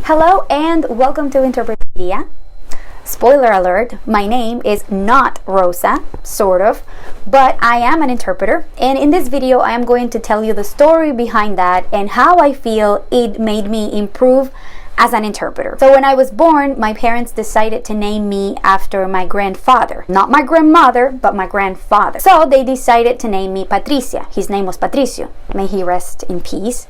Hello and welcome to Interprepedia. Spoiler alert, my name is not Rosa, sort of, but I am an interpreter, and in this video I am going to tell you the story behind that and how I feel it made me improve as an interpreter. So when I was born, my parents decided to name me after my grandfather. Not my grandmother, but my grandfather. So they decided to name me Patricia. His name was Patricio. May he rest in peace.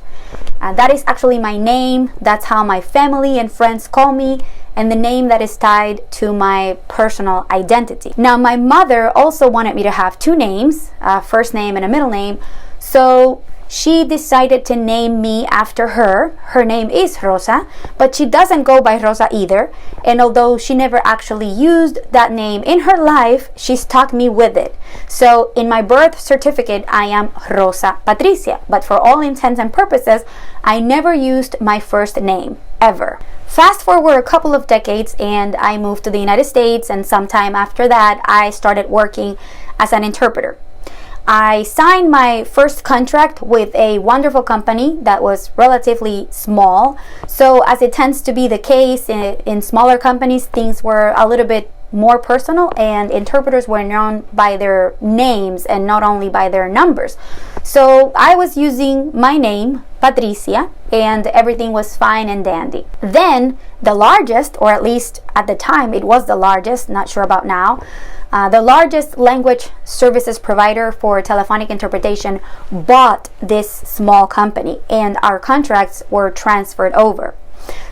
That is actually my name. That's how my family and friends call me, and the name that is tied to my personal identity. Now, my mother also wanted me to have two names, a first name and a middle name. So she decided to name me after her. Her name is Rosa, but she doesn't go by Rosa either. And although she never actually used that name in her life, she stuck me with it. So in my birth certificate, I am Rosa Patricia. But for all intents and purposes, I never used my first name, ever. Fast forward a couple of decades and I moved to the United States, and sometime after that, I started working as an interpreter. I signed my first contract with a wonderful company that was relatively small. So as it tends to be the case in smaller companies, things were a little bit more personal, and interpreters were known by their names and not only by their numbers. So I was using my name, Patricia, and everything was fine and dandy. Then the largest, or at least at the time it was the largest, not sure about now, the largest language services provider for telephonic interpretation bought this small company, and our contracts were transferred over.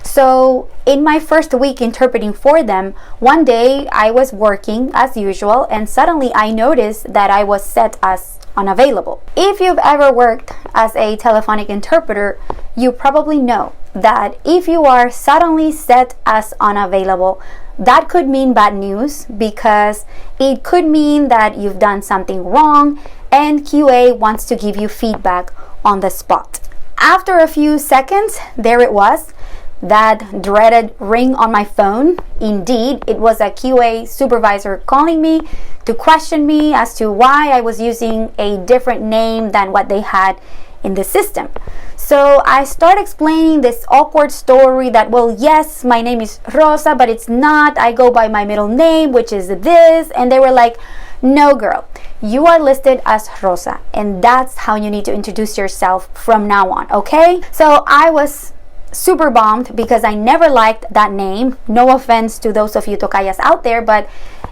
So in my first week interpreting for them, one day I was working as usual, and suddenly I noticed that I was set as unavailable. If you've ever worked as a telephonic interpreter, you probably know that if you are suddenly set as unavailable, that could mean bad news, because it could mean that you've done something wrong and QA wants to give you feedback on the spot. After a few seconds, there it was, that dreaded ring on my phone. Indeed, it was a QA supervisor calling me to question me as to why I was using a different name than what they had in the system. So I start explaining this awkward story that, well, yes, my name is Rosa, but it's not. I go by my middle name, which is this. And they were like, no, girl, you are listed as Rosa, and that's how you need to introduce yourself from now on, okay? So I was super bummed because I never liked that name. No offense to those of you tocayas out there, but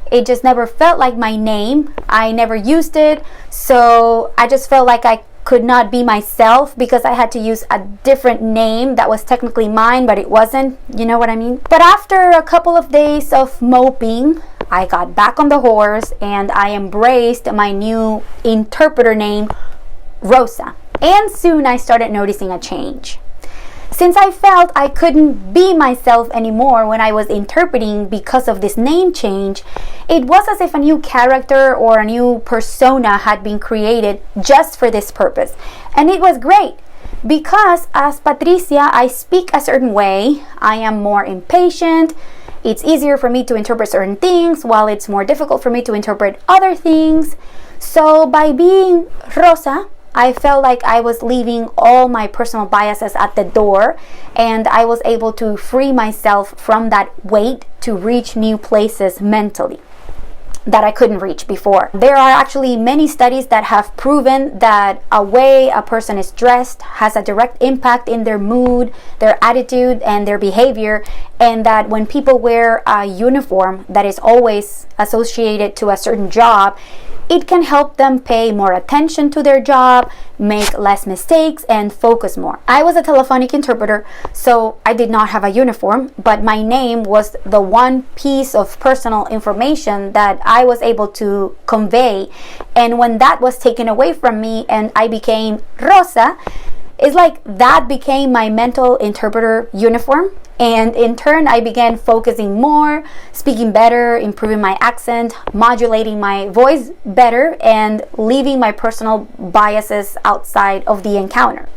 it just never felt like my name. I never used it, so I just felt like I could not be myself because I had to use a different name that was technically mine, but it wasn't. You know what I mean? But after a couple of days of moping, I got back on the horse and I embraced my new interpreter name, Rosa. And soon I started noticing a change. Since I felt I couldn't be myself anymore when I was interpreting because of this name change, it was as if a new character or a new persona had been created just for this purpose. And it was great because as Patricia, I speak a certain way. I am more impatient. It's easier for me to interpret certain things, while it's more difficult for me to interpret other things. So by being Rosa, I felt like I was leaving all my personal biases at the door, and I was able to free myself from that weight to reach new places mentally that I couldn't reach before. There are actually many studies that have proven that a way a person is dressed has a direct impact in their mood, their attitude, and their behavior, and that when people wear a uniform that is always associated to a certain job, it can help them pay more attention to their job, make less mistakes, and focus more. I was a telephonic interpreter, so I did not have a uniform, but my name was the one piece of personal information that I was able to convey. And when that was taken away from me and I became Rosa, it's like that became my mental interpreter uniform. And in turn, I began focusing more, speaking better, improving my accent, modulating my voice better, and leaving my personal biases outside of the encounter.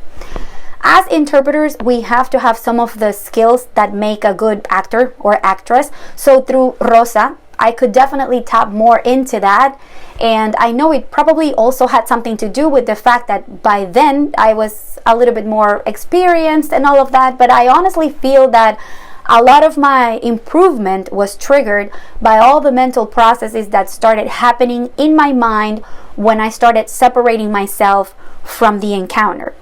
As interpreters, we have to have some of the skills that make a good actor or actress. So through Rosa, I could definitely tap more into that. And I know it probably also had something to do with the fact that by then I was a little bit more experienced and all of that, but I honestly feel that a lot of my improvement was triggered by all the mental processes that started happening in my mind when I started separating myself from the encounter.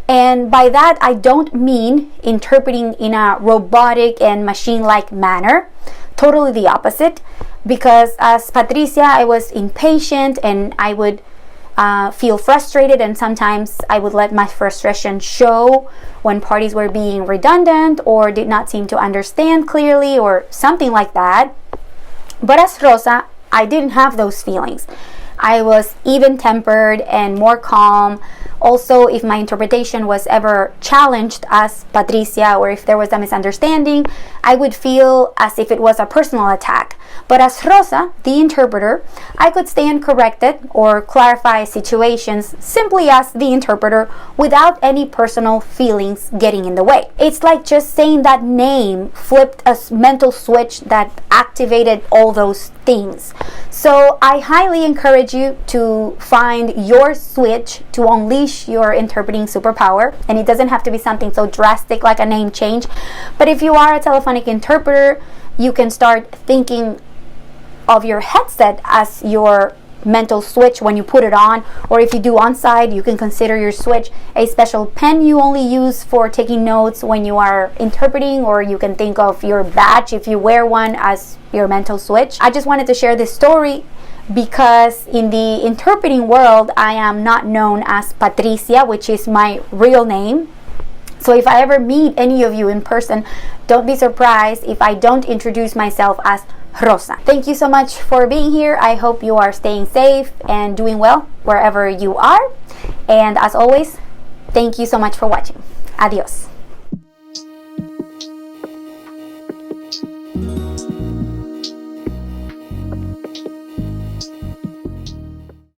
And by that, I don't mean interpreting in a robotic and machine-like manner. Totally the opposite. Because as Patricia, I was impatient and I would feel frustrated, and sometimes I would let my frustration show when parties were being redundant or did not seem to understand clearly or something like that. But as Rosa, I didn't have those feelings. I was even-tempered and more calm. Also, if my interpretation was ever challenged as Patricia, or if there was a misunderstanding, I would feel as if it was a personal attack. But as Rosa, the interpreter, I could stand corrected or clarify situations simply as the interpreter without any personal feelings getting in the way. It's like just saying that name flipped a mental switch that activated all those things. So I highly encourage you to find your switch to unleash your interpreting superpower. And it doesn't have to be something so drastic like a name change. But if you are a telephonic interpreter, you can start thinking of your headset as your mental switch when you put it on, or if you do on-site, you can consider your switch a special pen you only use for taking notes when you are interpreting, or you can think of your badge if you wear one as your mental switch. I just wanted to share this story because in the interpreting world, I am not known as Patricia, which is my real name. So if I ever meet any of you in person, don't be surprised if I don't introduce myself as Rosa. Thank you so much for being here. I hope you are staying safe and doing well wherever you are. And as always, thank you so much for watching. Adios.